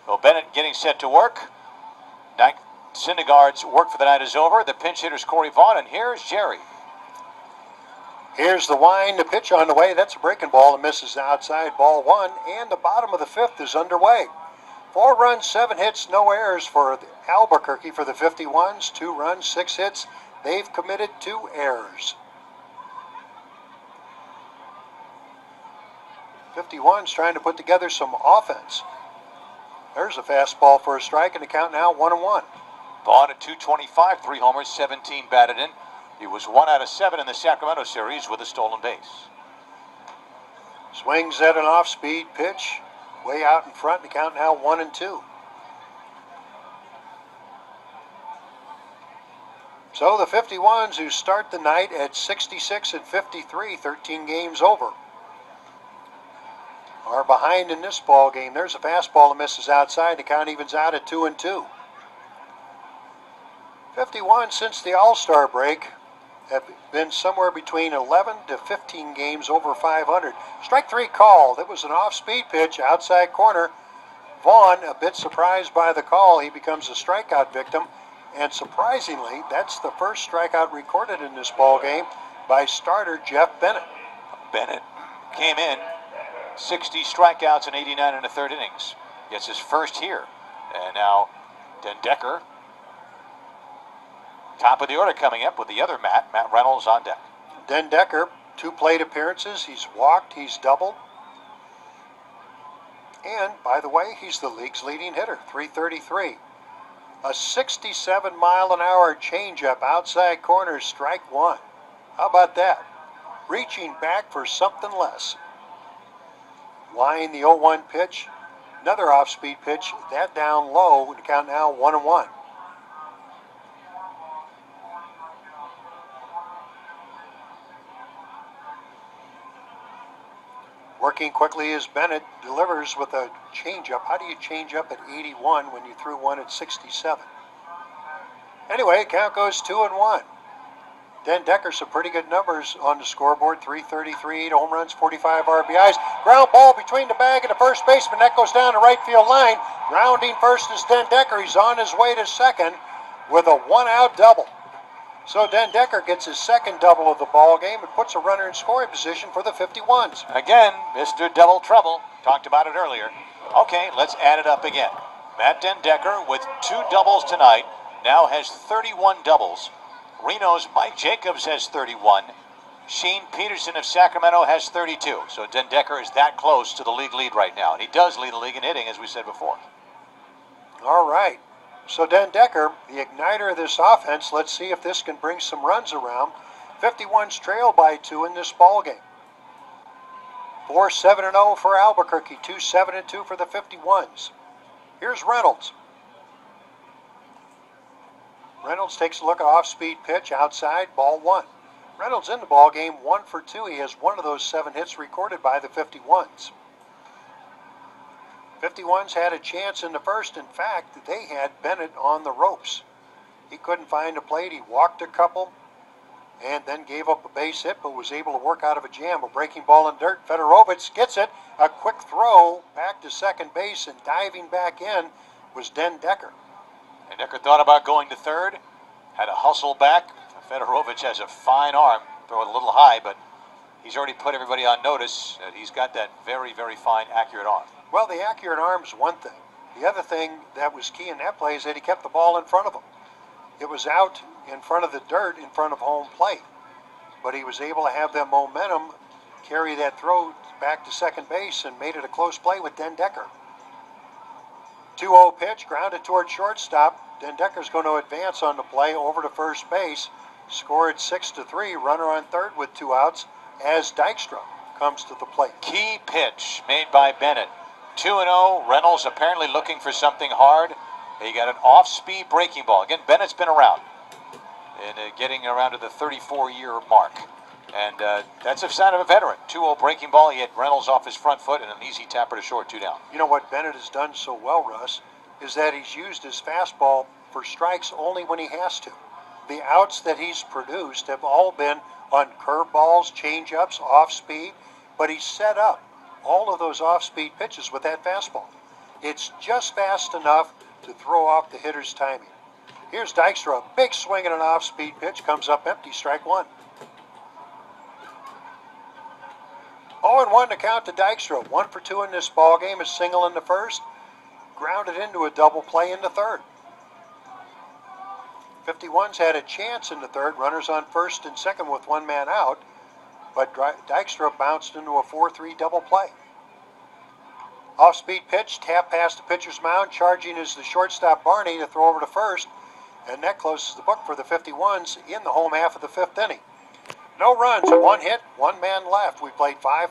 So Bennett getting set to work. Syndergaard's work for the night is over. The pinch hitter's Corey Vaughn, and here's Jerry. Here's the wind, the pitch on the way. That's a breaking ball and misses outside, ball one, and the bottom of the fifth is underway. 4 runs, 7 hits, no errors for Albuquerque for the 51s. 2 runs, 6 hits. They've committed 2 errors. 51's trying to put together some offense. There's a fastball for a strike, and the count now 1-1. Vaughn at 225, 3 homers, 17 batted in. He was 1 out of 7 in the Sacramento series with a stolen base. Swings at an off-speed pitch, way out in front, the count now 1-2. So the 51s, who start the night at 66-53, 13 games over, are behind in this ball game. There's a fastball that misses outside. The count evens out at 2-2. 51 since the All-Star break have been somewhere between 11 to 15 games over 500. Strike 3 called. It was an off-speed pitch, outside corner. Vaughn, a bit surprised by the call, he becomes a strikeout victim. And surprisingly, that's the first strikeout recorded in this ball game by starter Jeff Bennett. Bennett came in 60 strikeouts in 89 and a third innings. Gets his first here. And now Den Decker, top of the order, coming up with the other Matt Reynolds on deck. Den Decker, 2 plate appearances. He's walked, he's doubled. And, by the way, he's the league's leading hitter, 333. A 67-mile-an-hour changeup outside corner, strike 1. How about that? Reaching back for something less. Line the 0-1 pitch. Another off-speed pitch. That down low. The count now 1-1. Working quickly as Bennett delivers with a changeup. How do you change up at 81 when you threw one at 67? Anyway, count goes 2-1. Den Decker, some pretty good numbers on the scoreboard. 333, 8 home runs, 45 RBIs. Ground ball between the bag and the first baseman. That goes down the right field line. Rounding first is Den Decker. He's on his way to second with a 1-out double. So Den Decker gets his second double of the ball game and puts a runner in scoring position for the 51s. Again, Mr. Double Trouble. Talked about it earlier. Okay, let's add it up again. Matt Den Decker with 2 doubles tonight now has 31 doubles. Reno's Mike Jacobs has 31. Sheen Peterson of Sacramento has 32. So Den Decker is that close to the league lead right now. And he does lead the league in hitting, as we said before. All right. So Den Decker, the igniter of this offense, let's see if this can bring some runs around. 51's trail by 2 in this ball game. 4-7-0 for Albuquerque, 2-7-2 for the 51s. Here's Reynolds. Reynolds takes a look at off-speed pitch, outside, ball 1. Reynolds in the ball game, 1 for 2. He has one of those 7 hits recorded by the 51s. 51s had a chance in the first. In fact, they had Bennett on the ropes. He couldn't find a plate. He walked a couple and then gave up a base hit, but was able to work out of a jam. A breaking ball in dirt. Fedorovich gets it. A quick throw back to second base, and diving back in was Den Decker. And Decker thought about going to third. Had to hustle back. Fedorovich has a fine arm. Throw it a little high, but he's already put everybody on notice that he's got that very, very fine, accurate arm. Well, the accurate arm's one thing. The other thing that was key in that play is that he kept the ball in front of him. It was out in front of the dirt, in front of home plate. But he was able to have that momentum, carry that throw back to second base, and made it a close play with Den Decker. 2-0 pitch, grounded toward shortstop. Den Decker's going to advance on the play over to first base. Scored 6-3, runner on third with 2 outs as Dykstra comes to the plate. Key pitch made by Bennett. 2-0. Reynolds apparently looking for something hard. He got an off-speed breaking ball. Again, Bennett's been around and getting around to the 34-year mark. And that's a sign of a veteran. 2-0 breaking ball. He had Reynolds off his front foot and an easy tapper to short, 2 down. You know what Bennett has done so well, Russ, is that he's used his fastball for strikes only when he has to. The outs that he's produced have all been on curveballs, changeups, off speed, but he's set up all of those off-speed pitches with that fastball. It's just fast enough to throw off the hitter's timing. Here's Dykstra, a big swing and an off-speed pitch, comes up empty, strike one. 0-1 to count to Dykstra. 1 for 2 in this ball game. A single in the first, grounded into a double play in the third. 51's had a chance in the third, runners on first and second with one man out, but Dykstra bounced into a 4-3 double play. Off-speed pitch, tap past the pitcher's mound, charging is the shortstop Barney to throw over to first, and that closes the book for the 51s in the home half of the fifth inning. No runs, one hit, one man left. We played 5